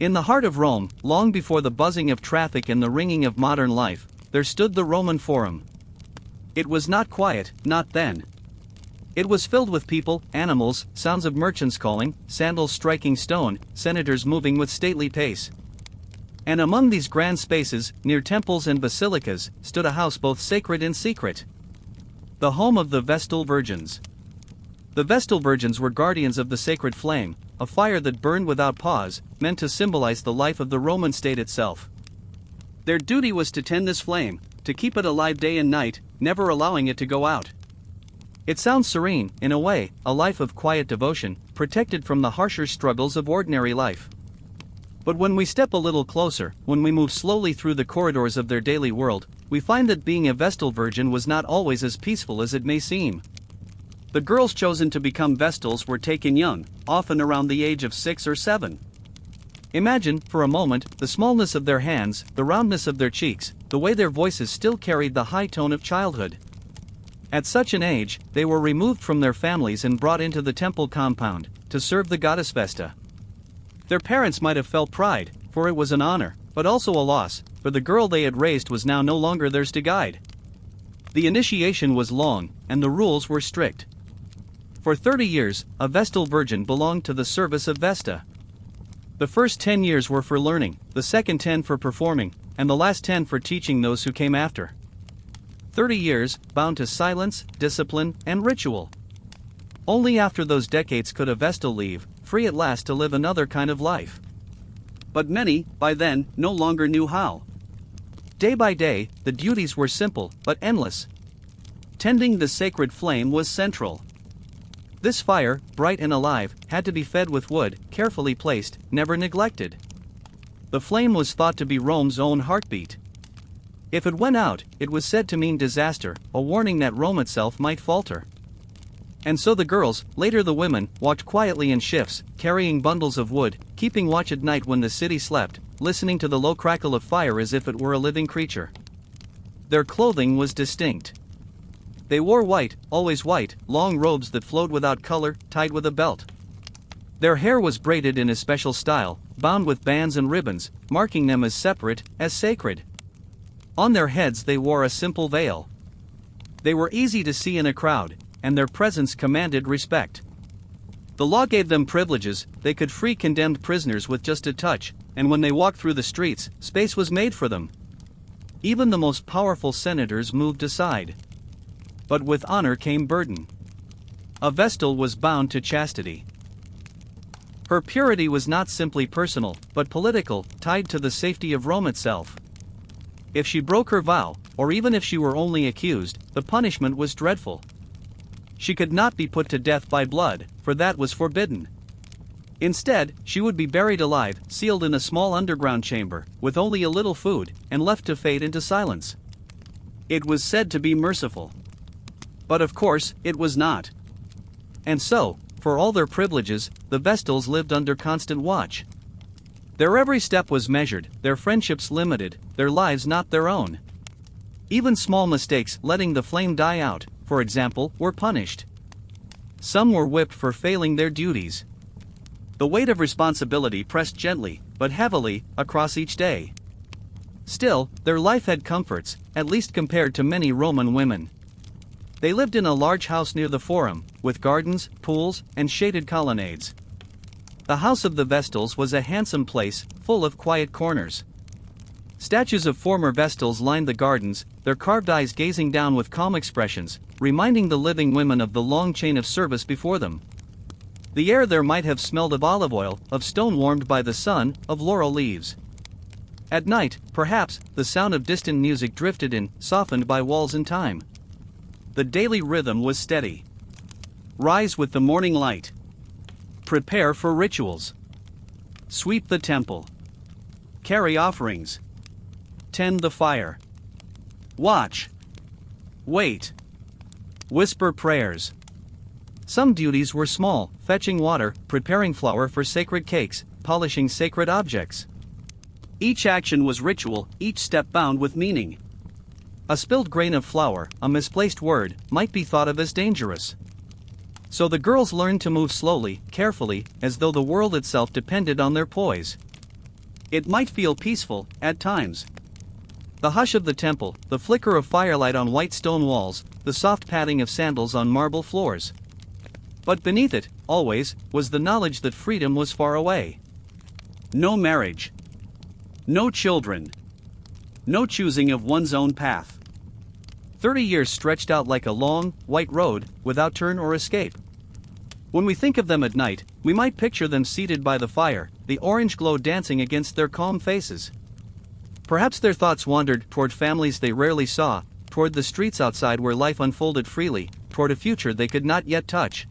In the heart of Rome, long before the buzzing of traffic and the ringing of modern life, there stood the Roman Forum. It was not quiet, not then. It was filled with people, animals, sounds of merchants calling, sandals striking stone, senators moving with stately pace. And among these grand spaces, near temples and basilicas, stood a house both sacred and secret. The home of the Vestal Virgins. The Vestal Virgins were guardians of the sacred flame, a fire that burned without pause, meant to symbolize the life of the Roman state itself. Their duty was to tend this flame, to keep it alive day and night, never allowing it to go out. It sounds serene, in a way, a life of quiet devotion, protected from the harsher struggles of ordinary life. But when we step a little closer, when we move slowly through the corridors of their daily world, we find that being a Vestal Virgin was not always as peaceful as it may seem. The girls chosen to become Vestals were taken young, often around the age of 6 or 7. Imagine, for a moment, the smallness of their hands, the roundness of their cheeks, the way their voices still carried the high tone of childhood. At such an age, they were removed from their families and brought into the temple compound, to serve the goddess Vesta. Their parents might have felt pride, for it was an honor, but also a loss, for the girl they had raised was now no longer theirs to guide. The initiation was long, and the rules were strict. For 30 years, a Vestal Virgin belonged to the service of Vesta. The first 10 years were for learning, the second 10 for performing, and the last 10 for teaching those who came after. 30 years, bound to silence, discipline, and ritual. Only after those decades could a Vestal leave, free at last to live another kind of life. But many, by then, no longer knew how. Day by day, the duties were simple, but endless. Tending the sacred flame was central. This fire, bright and alive, had to be fed with wood, carefully placed, never neglected. The flame was thought to be Rome's own heartbeat. If it went out, it was said to mean disaster, a warning that Rome itself might falter. And so the girls, later the women, walked quietly in shifts, carrying bundles of wood, keeping watch at night when the city slept, listening to the low crackle of fire as if it were a living creature. Their clothing was distinct. They wore white, always white, long robes that flowed without color, tied with a belt. Their hair was braided in a special style, bound with bands and ribbons, marking them as separate, as sacred. On their heads they wore a simple veil. They were easy to see in a crowd, and their presence commanded respect. The law gave them privileges, they could free condemned prisoners with just a touch, and when they walked through the streets, space was made for them. Even the most powerful senators moved aside. But with honor came burden. A Vestal was bound to chastity. Her purity was not simply personal, but political, tied to the safety of Rome itself. If she broke her vow, or even if she were only accused, the punishment was dreadful. She could not be put to death by blood, for that was forbidden. Instead, she would be buried alive, sealed in a small underground chamber, with only a little food, and left to fade into silence. It was said to be merciful. But of course, it was not. And so, for all their privileges, the Vestals lived under constant watch. Their every step was measured, their friendships limited, their lives not their own. Even small mistakes, letting the flame die out, for example, were punished. Some were whipped for failing their duties. The weight of responsibility pressed gently, but heavily, across each day. Still, their life had comforts, at least compared to many Roman women. They lived in a large house near the Forum, with gardens, pools, and shaded colonnades. The house of the Vestals was a handsome place, full of quiet corners. Statues of former Vestals lined the gardens, their carved eyes gazing down with calm expressions, reminding the living women of the long chain of service before them. The air there might have smelled of olive oil, of stone warmed by the sun, of laurel leaves. At night, perhaps, the sound of distant music drifted in, softened by walls and time. The daily rhythm was steady. Rise with the morning light. Prepare for rituals. Sweep the temple. Carry offerings. Tend the fire. Watch. Wait. Whisper prayers. Some duties were small, fetching water, preparing flour for sacred cakes, polishing sacred objects. Each action was ritual, each step bound with meaning. A spilled grain of flour, a misplaced word, might be thought of as dangerous. So the girls learned to move slowly, carefully, as though the world itself depended on their poise. It might feel peaceful, at times. The hush of the temple, the flicker of firelight on white stone walls, the soft padding of sandals on marble floors. But beneath it, always, was the knowledge that freedom was far away. No marriage. No children. No choosing of one's own path. 30 years stretched out like a long, white road, without turn or escape. When we think of them at night, we might picture them seated by the fire, the orange glow dancing against their calm faces. Perhaps their thoughts wandered toward families they rarely saw, toward the streets outside where life unfolded freely, toward a future they could not yet touch.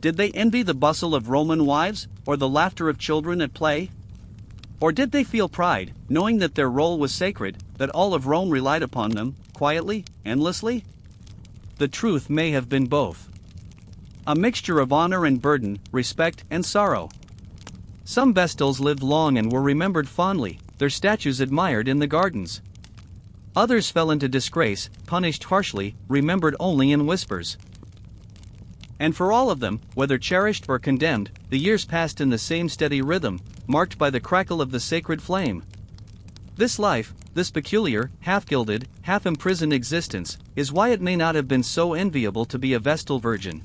Did they envy the bustle of Roman wives, or the laughter of children at play? Or did they feel pride, knowing that their role was sacred, that all of Rome relied upon them, quietly, endlessly? The truth may have been both. A mixture of honor and burden, respect and sorrow. Some Vestals lived long and were remembered fondly, their statues admired in the gardens. Others fell into disgrace, punished harshly, remembered only in whispers. And for all of them, whether cherished or condemned, the years passed in the same steady rhythm, marked by the crackle of the sacred flame. This life, this peculiar, half-gilded, half-imprisoned existence, is why it may not have been so enviable to be a Vestal virgin.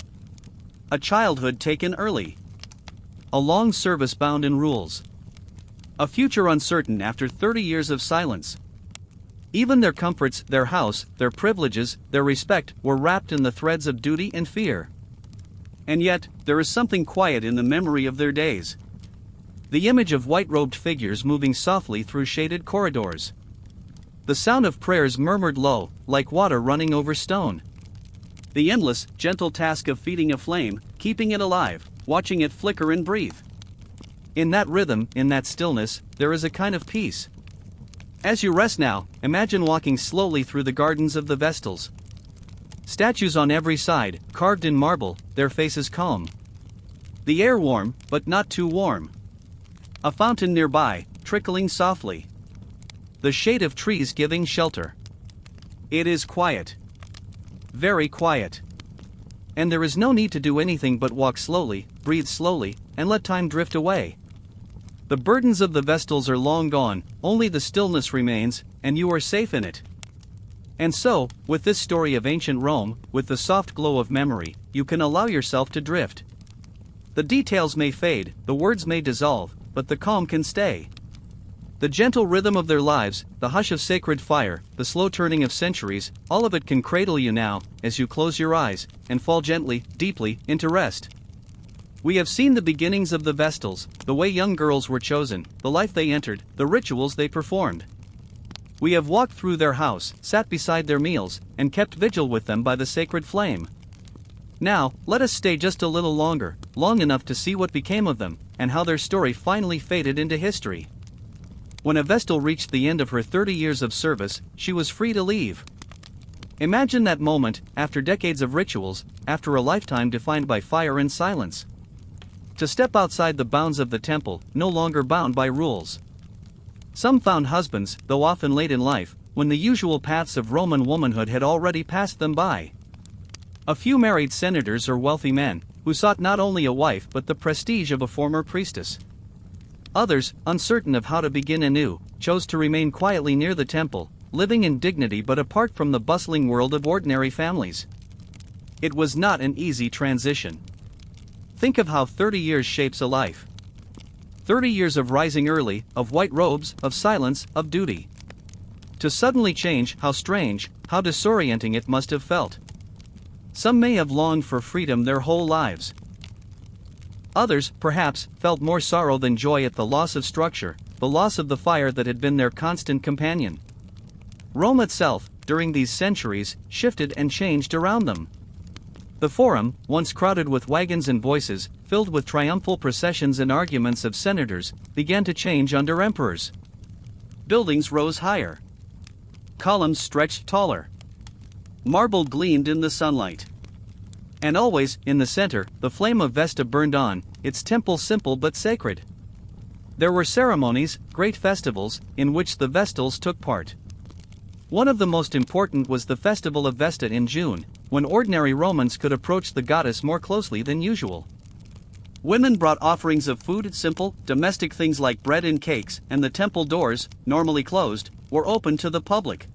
A childhood taken early. A long service bound in rules. A future uncertain after 30 years of silence. Even their comforts, their house, their privileges, their respect, were wrapped in the threads of duty and fear. And yet, there is something quiet in the memory of their days. The image of white-robed figures moving softly through shaded corridors. The sound of prayers murmured low, like water running over stone. The endless, gentle task of feeding a flame, keeping it alive, watching it flicker and breathe. In that rhythm, in that stillness, there is a kind of peace. As you rest now, imagine walking slowly through the gardens of the Vestals. Statues on every side, carved in marble, their faces calm. The air warm, but not too warm. A fountain nearby, trickling softly. The shade of trees giving shelter. It is quiet. Very quiet. And there is no need to do anything but walk slowly, breathe slowly, and let time drift away. The burdens of the Vestals are long gone, only the stillness remains, and you are safe in it. And so, with this story of ancient Rome, with the soft glow of memory, you can allow yourself to drift. The details may fade, the words may dissolve, but the calm can stay. The gentle rhythm of their lives, the hush of sacred fire, the slow turning of centuries, all of it can cradle you now, as you close your eyes, and fall gently, deeply, into rest. We have seen the beginnings of the Vestals, the way young girls were chosen, the life they entered, the rituals they performed. We have walked through their house, sat beside their meals, and kept vigil with them by the sacred flame. Now, let us stay just a little longer, long enough to see what became of them, and how their story finally faded into history. When a Vestal reached the end of her 30 years of service, she was free to leave. Imagine that moment, after decades of rituals, after a lifetime defined by fire and silence. To step outside the bounds of the temple, no longer bound by rules. Some found husbands, though often late in life, when the usual paths of Roman womanhood had already passed them by. A few married senators or wealthy men, who sought not only a wife but the prestige of a former priestess. Others, uncertain of how to begin anew, chose to remain quietly near the temple, living in dignity but apart from the bustling world of ordinary families. It was not an easy transition. Think of how 30 years shapes a life. 30 years of rising early, of white robes, of silence, of duty. To suddenly change, how strange, how disorienting it must have felt. Some may have longed for freedom their whole lives. Others, perhaps, felt more sorrow than joy at the loss of structure, the loss of the fire that had been their constant companion. Rome itself, during these centuries, shifted and changed around them. The Forum, once crowded with wagons and voices, filled with triumphal processions and arguments of senators, began to change under emperors. Buildings rose higher. Columns stretched taller. Marble gleamed in the sunlight. And always, in the center, the flame of Vesta burned on, its temple simple but sacred. There were ceremonies, great festivals, in which the Vestals took part. One of the most important was the festival of Vesta in June, when ordinary Romans could approach the goddess more closely than usual. Women brought offerings of food, simple, domestic things like bread and cakes, and the temple doors, normally closed, were open to the public.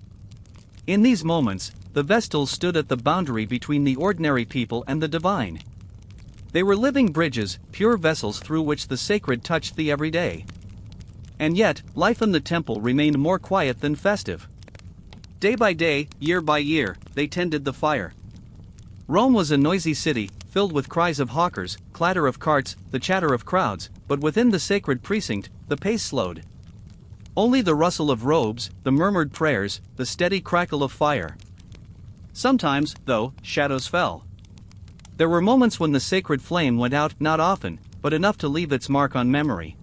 In these moments, the Vestals stood at the boundary between the ordinary people and the divine. They were living bridges, pure vessels through which the sacred touched the everyday. And yet, life in the temple remained more quiet than festive. Day by day, year by year, they tended the fire. Rome was a noisy city, filled with cries of hawkers, clatter of carts, the chatter of crowds, but within the sacred precinct, the pace slowed. Only the rustle of robes, the murmured prayers, the steady crackle of fire. Sometimes, though, shadows fell. There were moments when the sacred flame went out, not often, but enough to leave its mark on memory.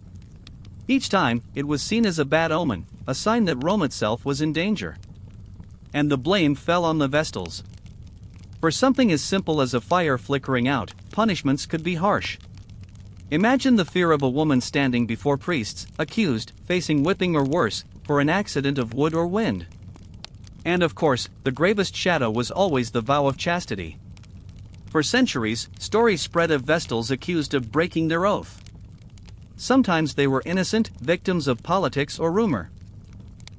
Each time, it was seen as a bad omen, a sign that Rome itself was in danger. And the blame fell on the Vestals. For something as simple as a fire flickering out, punishments could be harsh. Imagine the fear of a woman standing before priests, accused, facing whipping or worse, for an accident of wood or wind. And of course, the gravest shadow was always the vow of chastity. For centuries, stories spread of Vestals accused of breaking their oath. Sometimes they were innocent, victims of politics or rumor.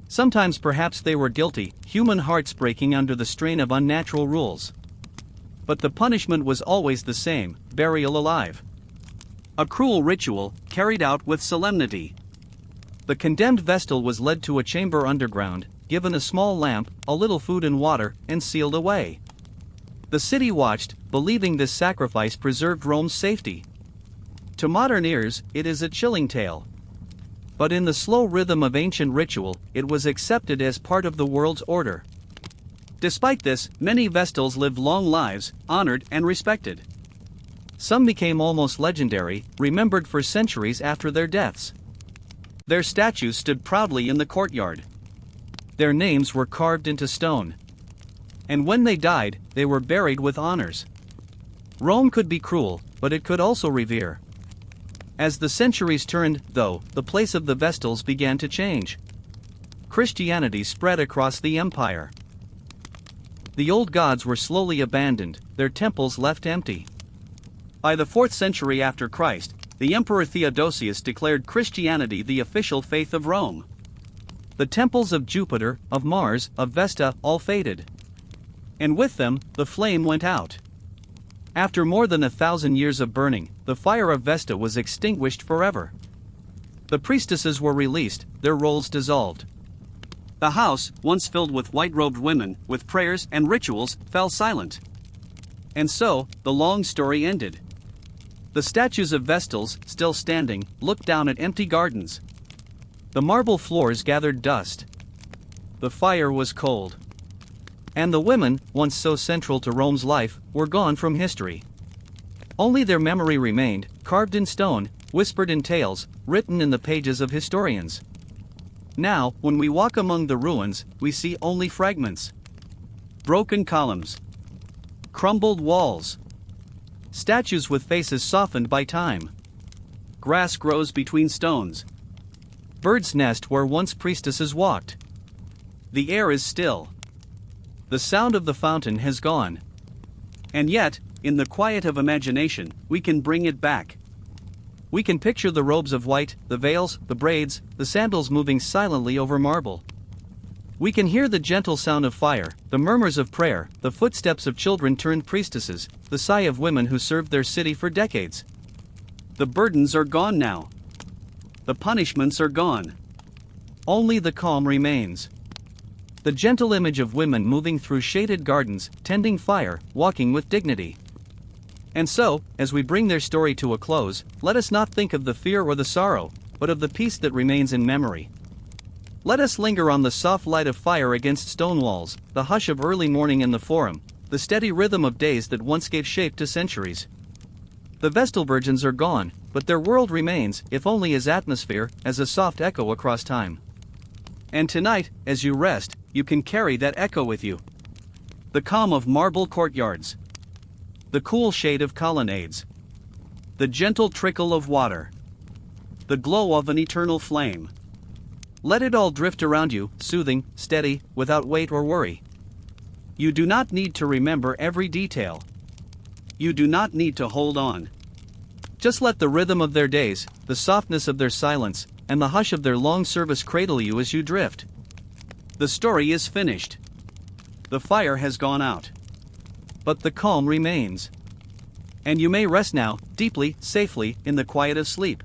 Sometimes perhaps they were guilty, human hearts breaking under the strain of unnatural rules. But the punishment was always the same: burial alive. A cruel ritual, carried out with solemnity. The condemned Vestal was led to a chamber underground, given a small lamp, a little food and water, and sealed away. The city watched, believing this sacrifice preserved Rome's safety. To modern ears, it is a chilling tale. But in the slow rhythm of ancient ritual, it was accepted as part of the world's order. Despite this, many Vestals lived long lives, honored and respected. Some became almost legendary, remembered for centuries after their deaths. Their statues stood proudly in the courtyard. Their names were carved into stone. And when they died, they were buried with honors. Rome could be cruel, but it could also revere. As the centuries turned, though, the place of the Vestals began to change. Christianity spread across the empire. The old gods were slowly abandoned, their temples left empty. By the 4th century after Christ, the Emperor Theodosius declared Christianity the official faith of Rome. The temples of Jupiter, of Mars, of Vesta, all faded. And with them, the flame went out. After more than 1,000 years of burning, the fire of Vesta was extinguished forever. The priestesses were released, their roles dissolved. The house, once filled with white-robed women, with prayers and rituals, fell silent. And so, the long story ended. The statues of Vestals, still standing, looked down at empty gardens. The marble floors gathered dust. The fire was cold. And the women, once so central to Rome's life, were gone from history. Only their memory remained, carved in stone, whispered in tales, written in the pages of historians. Now, when we walk among the ruins, we see only fragments. Broken columns. Crumbled walls. Statues with faces softened by time. Grass grows between stones. Birds nest where once priestesses walked. The air is still. The sound of the fountain has gone. And yet, in the quiet of imagination, we can bring it back. We can picture the robes of white, the veils, the braids, the sandals moving silently over marble. We can hear the gentle sound of fire, the murmurs of prayer, the footsteps of children turned priestesses, the sigh of women who served their city for decades. The burdens are gone now. The punishments are gone. Only the calm remains. The gentle image of women moving through shaded gardens, tending fire, walking with dignity. And so, as we bring their story to a close, let us not think of the fear or the sorrow, but of the peace that remains in memory. Let us linger on the soft light of fire against stone walls, the hush of early morning in the forum, the steady rhythm of days that once gave shape to centuries. The Vestal virgins are gone, but their world remains, if only as atmosphere, as a soft echo across time. And tonight, as you rest, you can carry that echo with you. The calm of marble courtyards. The cool shade of colonnades. The gentle trickle of water. The glow of an eternal flame. Let it all drift around you, soothing, steady, without weight or worry. You do not need to remember every detail. You do not need to hold on. Just let the rhythm of their days, the softness of their silence, and the hush of their long service cradle you as you drift. The story is finished. The fire has gone out. But the calm remains. And you may rest now, deeply, safely, in the quiet of sleep.